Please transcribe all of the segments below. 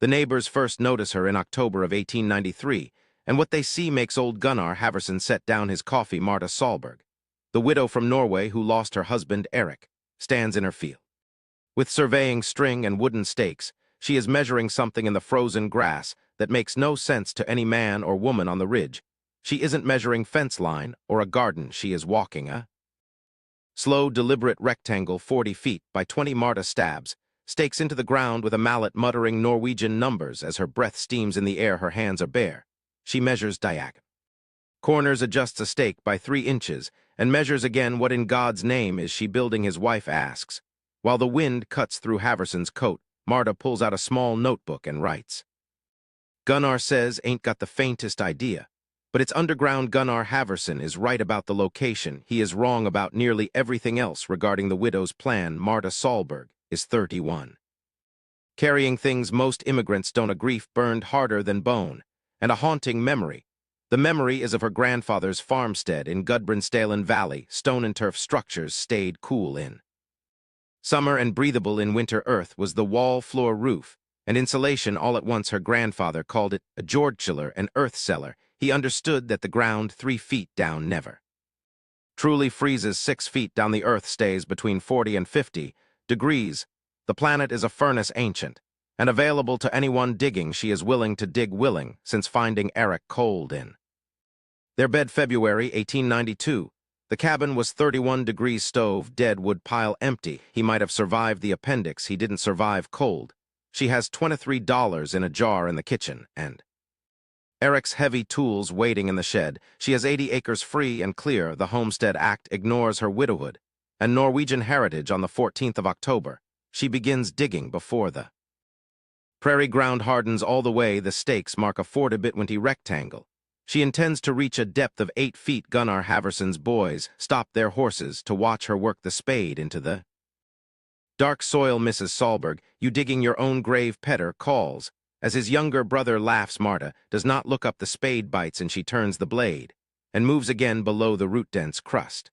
The neighbors first notice her in October of 1893, and what they see makes old Gunnar Haverson set down his coffee. Marta Solberg, the widow from Norway who lost her husband Erik, stands in her field. With surveying string and wooden stakes, she is measuring something in the frozen grass that makes no sense to any man or woman on the ridge. She isn't measuring fence line or a garden, she is walking a slow, deliberate rectangle 40 feet by 20. Marta stabs, stakes into the ground with a mallet, muttering Norwegian numbers as her breath steams in the air. Her hands are bare. She measures diagonal corners, adjusts a stake by 3 inches, and measures again. What in God's name is she building? His wife asks. While the wind cuts through Haverson's coat, Marta pulls out a small notebook and writes. Gunnar says ain't got the faintest idea, but it's underground. Gunnar Haverson is right about the location. He is wrong about nearly everything else regarding the widow's plan. Marta Solberg is 31. Carrying things most immigrants don't. A grief burned harder than bone, and a haunting memory. The memory is of her grandfather's farmstead in Gudbrandsdalen Valley. Stone and turf structures stayed cool in summer and breathable in winter. Earth was the wall, floor, roof, and insulation all at once. Her grandfather called it a Jordchiller, an earth cellar. He understood that the ground 3 feet down never truly freezes. 6 feet down the earth stays between 40 and 50 degrees. The planet is a furnace, ancient and available to anyone digging. She is willing to dig, willing, since finding Erik cold in their bed. February 1892. The cabin was 31 degrees. Stove, dead wood pile empty. He might have survived the appendix. He didn't survive cold. She has $23 in a jar in the kitchen, and Erik's heavy tools waiting in the shed. She has 80 acres free and clear. The Homestead Act ignores her widowhood and Norwegian heritage. On the 14th of October, she begins digging before the prairie ground hardens all the way. The stakes mark a 40-20 rectangle. She intends to reach a depth of 8 feet. Gunnar Haverson's boys stop their horses to watch her work the spade into the dark soil. Mrs. Solberg, you digging your own grave? Petter calls, as his younger brother laughs. Marta does not look up. The spade bites and she turns the blade and moves again below the root-dense crust.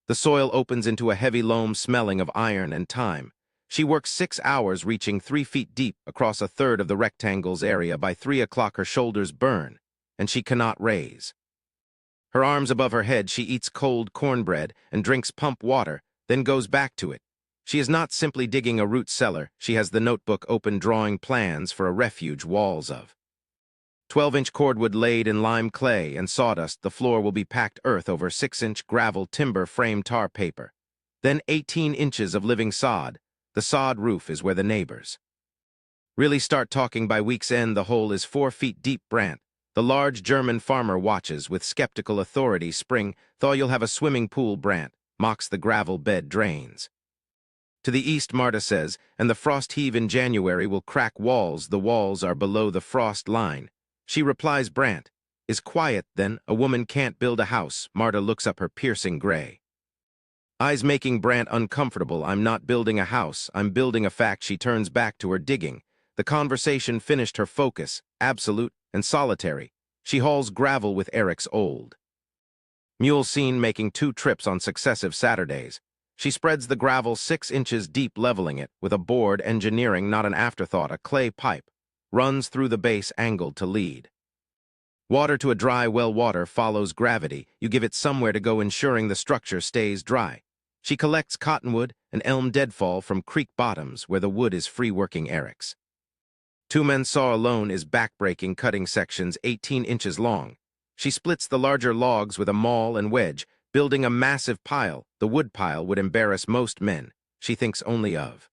The soil opens into a heavy loam smelling of iron and time. She works 6 hours, reaching 3 feet deep across a third of the rectangle's area. By 3 o'clock her shoulders burn, and she cannot raise her arms above her head. She eats cold cornbread and drinks pump water, then goes back to it. She is not simply digging a root cellar. She has the notebook open, drawing plans for a refuge. Walls of 12-inch cordwood laid in lime clay and sawdust. The floor will be packed earth over 6-inch gravel, timber frame, tar paper. Then 18 inches of living sod. The sod roof is where the neighbors really start talking. By week's end, the hole is 4 feet deep. Brandt, the large German farmer, watches with skeptical authority. Spring thaw, you'll have a swimming pool. Brandt mocks the gravel bed drains to the east. Marta says, and the frost heave in January will crack walls. The walls are below the frost line. She replies. Brandt is quiet. Then, a woman can't build a house. Marta looks up, her piercing gray eyes making Brandt uncomfortable. I'm not building a house, I'm building a fact. She turns back to her digging. The conversation finished, her focus absolute and solitary. She hauls gravel with Erik's old mule, seen making 2 trips on successive Saturdays. She spreads the gravel 6 inches deep, leveling it with a board. Engineering not an afterthought. A clay pipe runs through the base, angled to lead water to a dry well. Water follows gravity. You give it somewhere to go, ensuring the structure stays dry. She collects cottonwood and elm deadfall from creek bottoms where the wood is free. Working Erik's 2-man saw alone is backbreaking, cutting sections 18 inches long. She splits the larger logs with a maul and wedge, building a massive pile. The wood pile would embarrass most men. She thinks only of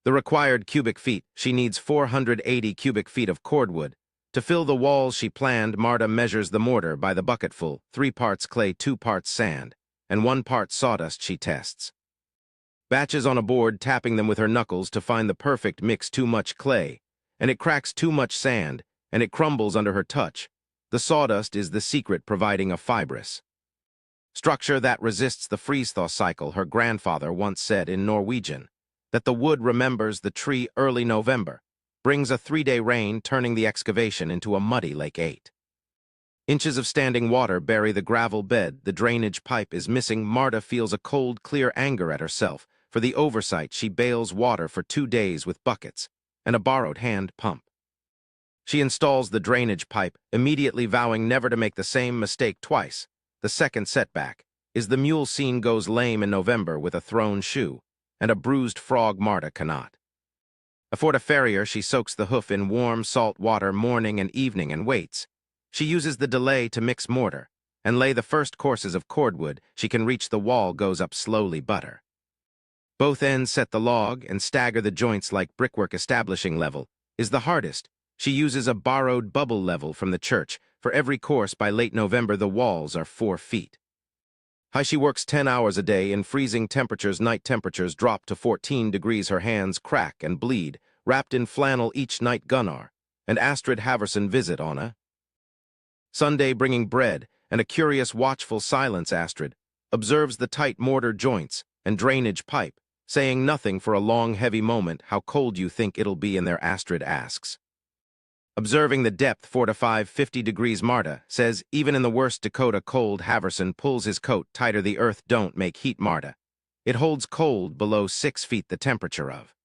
the required cubic feet. She needs 480 cubic feet of cordwood to fill the walls she planned. Marta measures the mortar by the bucketful, 3 parts clay, 2 parts sand, and 1 part sawdust. She tests batches on a board, tapping them with her knuckles to find the perfect mix. Too much clay, and it cracks. Too much sand, and it crumbles under her touch. The sawdust is the secret, providing a fibrous structure that resists the freeze-thaw cycle. Her grandfather once said in Norwegian that the wood remembers the tree. Early November brings a 3-day rain, turning the excavation into a muddy lake. 8 inches of standing water bury the gravel bed. The drainage pipe is missing. Marta feels a cold, clear anger at herself for the oversight. She bails water for 2 days with buckets, and a borrowed hand pump. She installs the drainage pipe, immediately vowing never to make the same mistake twice. The second setback is the mule scene goes lame in November with a thrown shoe, and a bruised frog Marta cannot. Afford a farrier, she soaks the hoof in warm, salt water morning and evening and waits. She uses the delay to mix mortar, and lay the first courses of cordwood. She can reach the wall goes up slowly butter. Both ends set the log and stagger the joints like brickwork. Establishing level is the hardest. She uses a borrowed bubble level from the church. For every course by late November the walls are 4 feet high. She works 10 hours a day in freezing temperatures. Night temperatures drop to 14 degrees. Her hands crack and bleed. Wrapped in flannel each night Gunnar and Astrid Haverson visit on a Sunday, bringing bread and a curious watchful silence. Astrid observes the tight mortar joints and drainage pipe, saying nothing for a long heavy moment. How cold you think it'll be in there? Astrid asks. Observing the depth 4 to 50 degrees. Marta says even in the worst Dakota cold. Haverson pulls his coat tighter. The earth don't make heat, Marta. It holds cold below 6 feet. The temperature of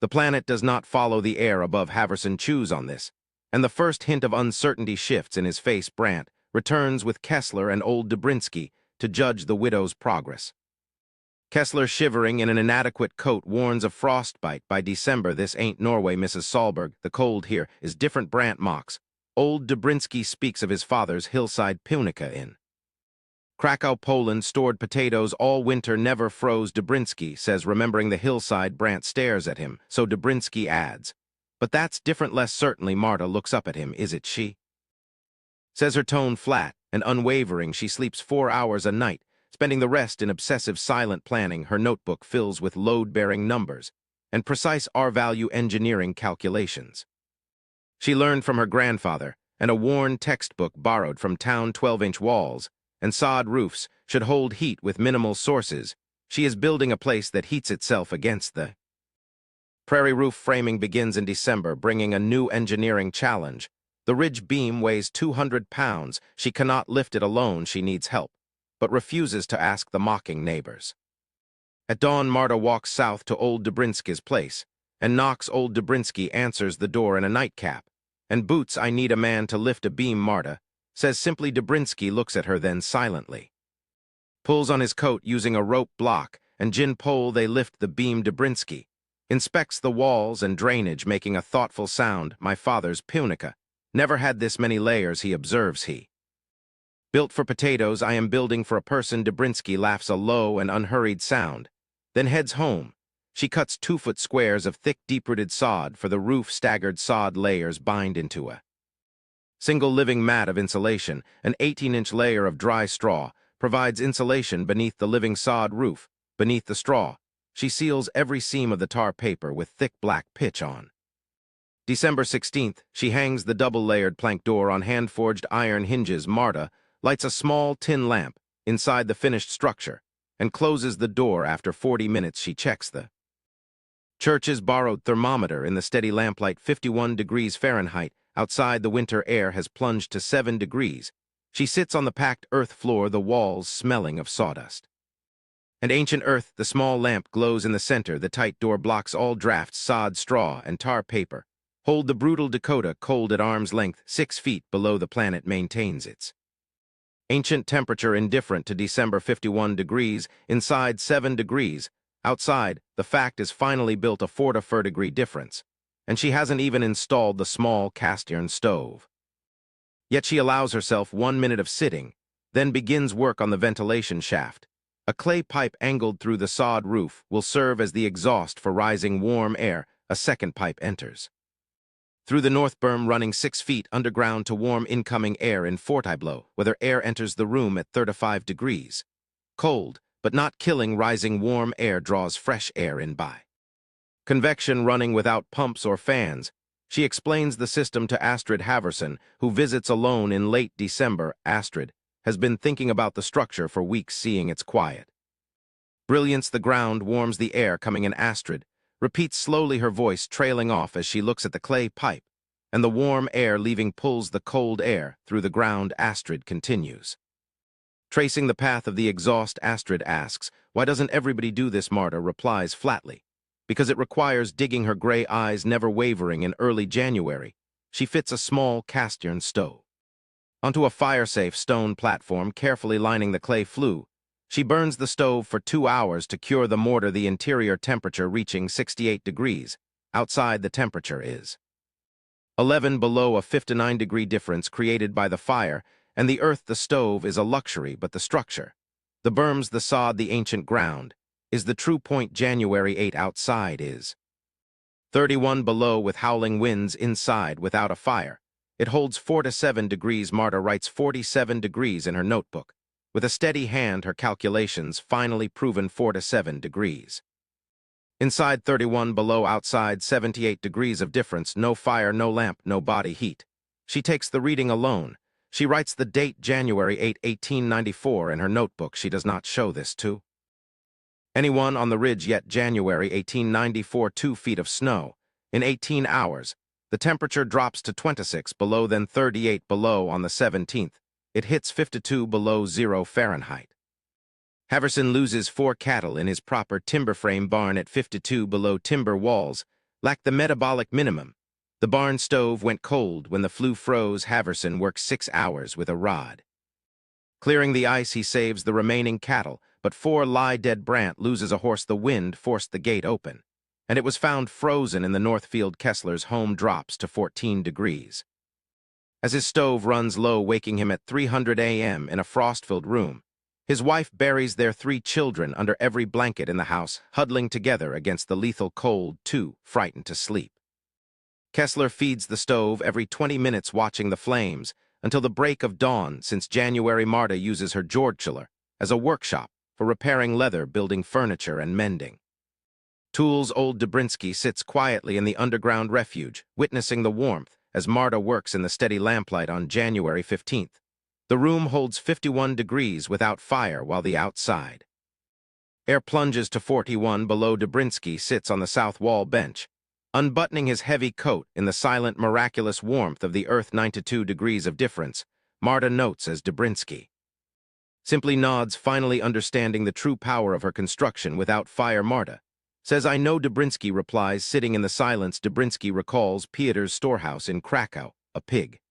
the planet does not follow the air above. Haverson chews on this, and the first hint of uncertainty shifts in his face. Brandt returns with Kessler and old Dobrinsky to judge the widow's progress. Kessler, shivering in an inadequate coat, warns of frostbite by December. This ain't Norway, Mrs. Solberg. The cold here is different. Brandt mocks. Old Dobrinsky speaks of his father's hillside punica in Krakow, Poland. Stored potatoes all winter, never froze. Dobrinsky says, remembering the hillside. Brandt stares at him, so Dobrinsky adds, but that's different. Less certainly. Marta looks up at him. Is it she? Says, her tone flat and unwavering. She sleeps 4 hours a night, spending the rest in obsessive silent planning. Her notebook fills with load-bearing numbers and precise R-value engineering calculations. She learned from her grandfather and a worn textbook borrowed from town. 12-inch walls and sod roofs should hold heat with minimal sources. She is building a place that heats itself against the prairie. Roof framing begins in December, bringing a new engineering challenge. The ridge beam weighs 200 pounds. She cannot lift it alone. She needs help, but refuses to ask the mocking neighbors. At dawn, Marta walks south to old Dobrinsky's place and knocks. Old Dobrinsky answers the door in a nightcap and boots. I need a man to lift a beam, Marta says simply. Dobrinsky looks at her, then silently pulls on his coat using a rope block and gin pole. They lift the beam. Dobrinsky inspects the walls and drainage, making a thoughtful sound. My father's punica never had this many layers, he observes. He built for potatoes. I am building for a person. Dobrinsky laughs a low and unhurried sound, then heads home. She cuts 2-foot squares of thick, deep-rooted sod for the roof. Staggered sod layers bind into a single living mat of insulation. An 18-inch layer of dry straw provides insulation beneath the living sod roof. Beneath the straw, she seals every seam of the tar paper with thick black pitch on. December 16th, she hangs the double-layered plank door on hand-forged iron hinges. Marta lights a small tin lamp inside the finished structure and closes the door. After 40 minutes, she checks the church's borrowed thermometer in the steady lamplight. 51 degrees Fahrenheit. Outside, the winter air has plunged to 7 degrees. She sits on the packed earth floor, the walls smelling of sawdust and ancient earth. The small lamp glows in the center. The tight door blocks all drafts. Sod, straw, and tar paper hold the brutal Dakota cold at arm's length. 6 feet below the planet maintains its ancient temperature, indifferent to December. 51 degrees. Inside, 7 degrees. Outside, the fact is finally built a 4 to 4 degree difference, and she hasn't even installed the small cast-iron stove. Yet she allows herself 1 minute of sitting, then begins work on the ventilation shaft. A clay pipe angled through the sod roof will serve as the exhaust for rising warm air. A second pipe enters through the north berm, running 6 feet underground to warm incoming air in Fortiblow, whether air enters the room at 35 degrees. Cold, but not killing, rising warm air draws fresh air in by convection, running without pumps or fans. She explains the system to Astrid Haverson, who visits alone in late December. Astrid has been thinking about the structure for weeks, seeing its quiet brilliance. The ground warms the air coming in. Astrid repeats slowly, her voice trailing off as she looks at the clay pipe, and the warm air leaving pulls the cold air through the ground. Astrid continues tracing the path of the exhaust. Astrid asks, why doesn't everybody do this? Marta replies flatly, Because it requires digging, her gray eyes never wavering. In early January, she fits a small cast-iron stove onto a fire-safe stone platform carefully lining the clay flue. She burns the stove for 2 hours to cure the mortar, the interior temperature reaching 68 degrees. Outside, the temperature is 11 below, a 59-degree difference created by the fire, and the earth. The stove is a luxury, but the structure, the berms, the sod, the ancient ground, is the true point. January 8. Outside is 31 below with howling winds. Inside, without a fire, it holds 4 to 7 degrees. Marta writes 47 degrees in her notebook. With a steady hand, her calculations finally proven 4 to 7 degrees. Inside 31 below, outside 78 degrees of difference. No fire, no lamp, no body heat. She takes the reading alone. She writes the date January 8, 1894 in her notebook. She does not show this to anyone on the ridge yet. January 1894, 2 feet of snow. In 18 hours, the temperature drops to 26 below, then 38 below. On the 17th, it hits 52 below zero Fahrenheit. Haverson loses 4 cattle in his proper timber frame barn at 52 below. Timber walls lack the metabolic minimum. The barn stove went cold when the flue froze. Haverson works 6 hours with a rod. Clearing the ice, he saves the remaining cattle, but 4 lie dead. Brandt loses a horse. The wind forced the gate open, and it was found frozen in the Northfield. Kessler's home drops to 14 degrees. As his stove runs low, waking him at 300 a.m. in a frost-filled room, his wife buries their 3 children under every blanket in the house, huddling together against the lethal cold, too frightened to sleep. Kessler feeds the stove every 20 minutes, watching the flames until the break of dawn. Since January, Marta uses her Geothermal as a workshop for repairing leather, building furniture, and mending tools. Old Dobrinsky sits quietly in the underground refuge, witnessing the warmth as Marta works in the steady lamplight. On January 15th, the room holds 51 degrees without fire, while the outside air plunges to 41 below. Dobrinsky sits on the south wall bench, unbuttoning his heavy coat in the silent, miraculous warmth of the earth. 92 degrees of difference, Marta notes as Dobrinsky simply nods, finally understanding the true power of her construction without fire. Marta says, "I know." Dobrinsky replies, sitting in the silence. Dobrinsky recalls Pieter's storehouse in Krakow. A pig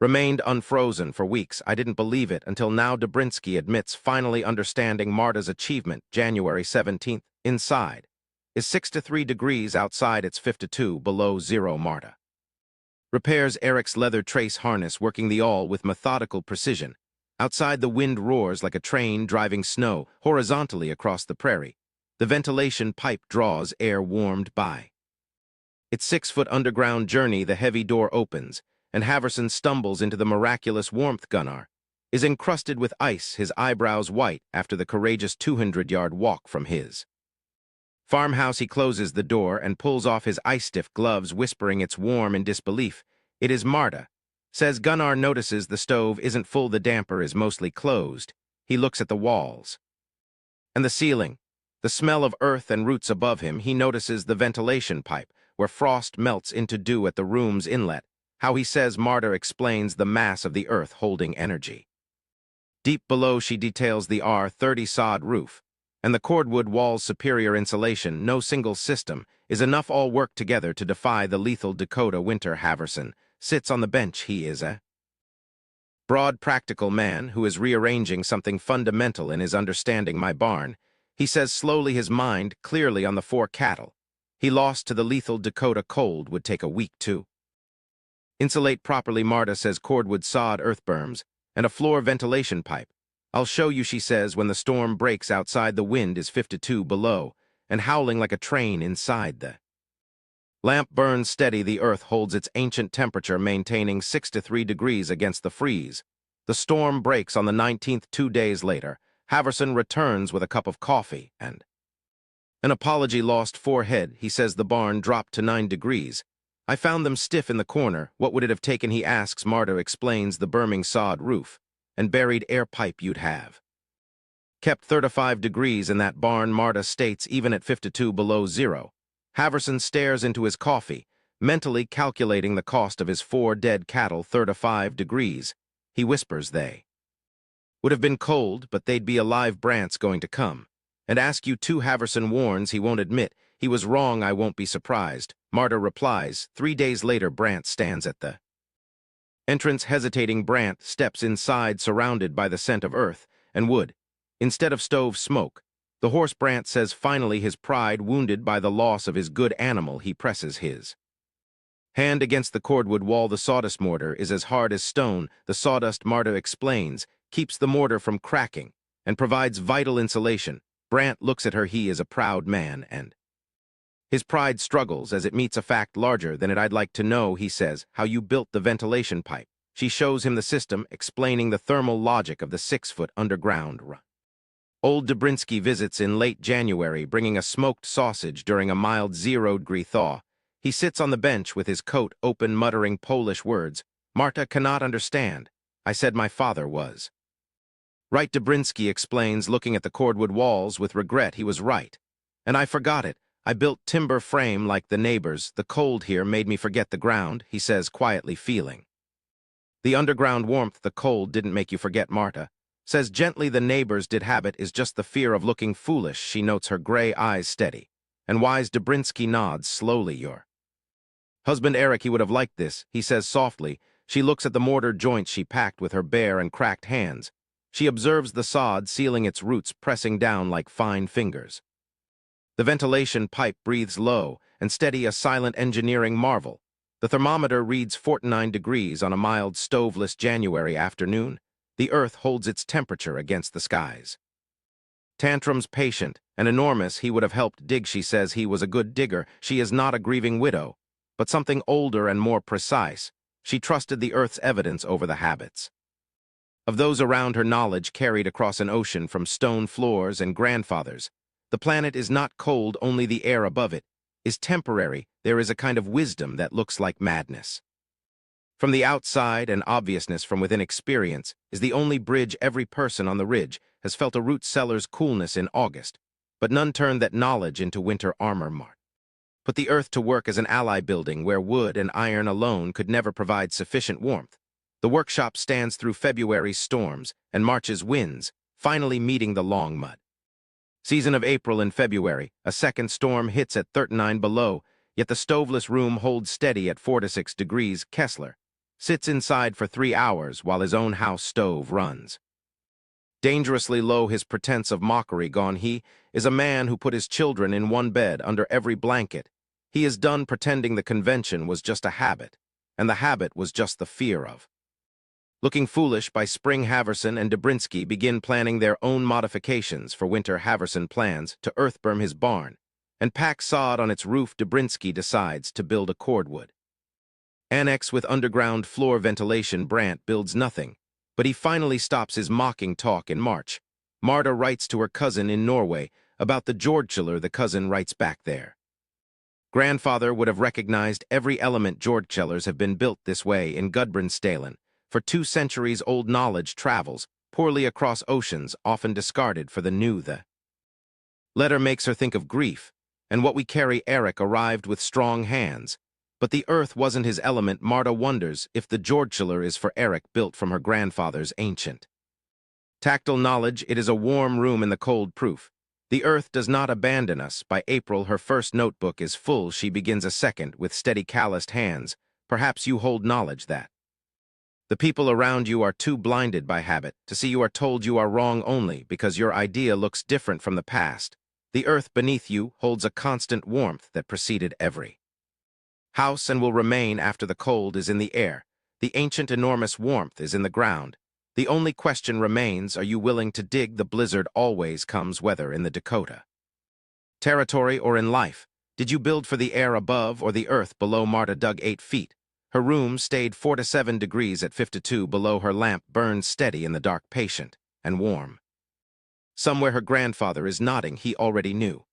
remained unfrozen for weeks. I didn't believe it until now. Dobrinsky admits finally understanding Marta's achievement. January 17th, inside is 6 to 3 degrees. Outside, it's 52 below zero. Marta repairs Erik's leather trace harness, working the awl with methodical precision. Outside, the wind roars like a train driving snow horizontally across the prairie. The ventilation pipe draws air warmed by its 6-foot underground journey. The heavy door opens, and Haverson stumbles into the miraculous warmth. Gunnar is encrusted with ice, his eyebrows white after the courageous 200-yard walk from his farmhouse. He closes the door and pulls off his ice-stiff gloves, whispering, "It's warm," in disbelief. "It is." Marta says. Gunnar notices the stove isn't full. The damper is mostly closed. He looks at the walls and the ceiling, the smell of earth and roots above him. He notices the ventilation pipe, where frost melts into dew at the room's inlet. How he says. Marta explains the mass of the earth holding energy. Deep below, she details the R30 sod roof and the cordwood wall's superior insulation. No single system is enough. All work together to defy the lethal Dakota winter. Haverson sits on the bench. He is a broad, practical man who is rearranging something fundamental in his understanding. "My barn," he says slowly, his mind clearly on the 4 cattle he lost to the lethal Dakota cold, would take a week to insulate properly. Marta says. Cordwood, sod, earth berms, and a floor ventilation pipe. "I'll show you," she says. When the storm breaks outside, the wind is 52 below and howling like a train inside. The lamp burns steady. The earth holds its ancient temperature, maintaining 6 to 3 degrees against the freeze. The storm breaks on the 19th. 2 days later, Haverson returns with a cup of coffee and an apology. "Lost 4 head," he says. "The barn dropped to 9 degrees. I found them stiff in the corner." "What would it have taken?" he asks. Marta explains. "The berming sod roof and buried air pipe. You'd have kept 35 degrees in that barn." Marta states, even at 52 below zero. Haverson stares into his coffee, mentally calculating the cost of his 4 dead cattle. 35 degrees. He whispers, "They would have been cold, but they'd be alive. Brandt's going to come and ask you too." Haverson warns he won't admit He was wrong, I won't be surprised. Marta replies. 3 days later, Brant stands at the entrance. Hesitating, Brant steps inside, surrounded by the scent of earth and wood, instead of stove smoke. The horse, Brant says, finally, his pride wounded by the loss of his good animal, he presses his hand against the cordwood wall. The sawdust mortar is as hard as stone. The sawdust, Marta explains, keeps the mortar from cracking and provides vital insulation. Brant looks at her. He is a proud man, and his pride struggles as it meets a fact larger than it. I'd like to know, he says, how you built the ventilation pipe. She shows him the system, explaining the thermal logic of the 6-foot underground run. Old Dobrinsky visits in late January, bringing a smoked sausage during a mild 0-degree thaw. He sits on the bench with his coat open, muttering Polish words. Marta cannot understand. I said my father was right. Dobrinsky explains, looking at the cordwood walls with regret. He was right. And I forgot it. I built timber frame like the neighbors. The cold here made me forget the ground, he says, quietly feeling the underground warmth. The cold didn't make you forget, Marta says gently. The neighbors did. Habit is just the fear of looking foolish. She notes her gray eyes steady and wise. Dobrinsky nods slowly. Your husband, Erik, he would have liked this, he says softly. She looks at the mortar joints she packed with her bare and cracked hands. She observes the sod sealing its roots, pressing down like fine fingers. The ventilation pipe breathes low and steady, a silent engineering marvel. The thermometer reads 49 degrees on a mild, stoveless January afternoon. The earth holds its temperature against the skies. Tantrums patient and enormous. He would have helped dig. She says he was a good digger. She is not a grieving widow, but something older and more precise. She trusted the earth's evidence over the habits of those around her, knowledge carried across an ocean from stone floors and grandfathers. The planet is not cold, only the air above it is temporary. There is a kind of wisdom that looks like madness from the outside and obviousness from within. Experience is the only bridge. Every person on the ridge has felt a root cellar's coolness in August, but none turned that knowledge into winter armor. Put the earth to work as an ally building where wood and iron alone could never provide sufficient warmth. The workshop stands through February's storms and March's winds, finally meeting the long mud season of April and February. A second storm hits at 39 below, yet the stoveless room holds steady at 4 to 6 degrees. Kessler sits inside for 3 hours while his own house stove runs dangerously low. His pretense of mockery gone. He is a man who put his children in one bed under every blanket. He is done pretending the convention was just a habit, and the habit was just the fear of looking foolish. By spring, Haverson and Dobrinsky begin planning their own modifications for winter. Haverson plans to earthberm his barn and pack sod on its roof. Dobrinsky decides to build a cordwood annex with underground floor ventilation. Brant builds nothing, but he finally stops his mocking talk in March. Marta writes to her cousin in Norway about the Jordkjeller. The cousin writes back, their grandfather would have recognized every element. Jordkjellers have been built this way in Gudbrandsdalen. For 2 centuries, old knowledge travels poorly across oceans, often discarded for the new. The letter makes her think of grief and what we carry. Erik arrived with strong hands, but the earth wasn't his element. Marta wonders if the Jordkjeller is for Erik, built from her grandfather's ancient tactile knowledge. It is a warm room in the cold. Proof the earth does not abandon us. By April, her first notebook is full. She begins a second with steady, calloused hands. Perhaps you hold knowledge that the people around you are too blinded by habit to see. You are told you are wrong only because your idea looks different from the past. The earth beneath you holds a constant warmth that preceded every house and will remain after the cold is in the air. The ancient, enormous warmth is in the ground. The only question remains, are you willing to dig? The blizzard always comes, whether in the Dakota Territory or in life. Did you build for the air above or the earth below? Marta dug 8 feet. Her room stayed 4 to 7 degrees at 52 below. Her lamp burned steady in the dark, patient and warm. Somewhere her grandfather is nodding. He already knew.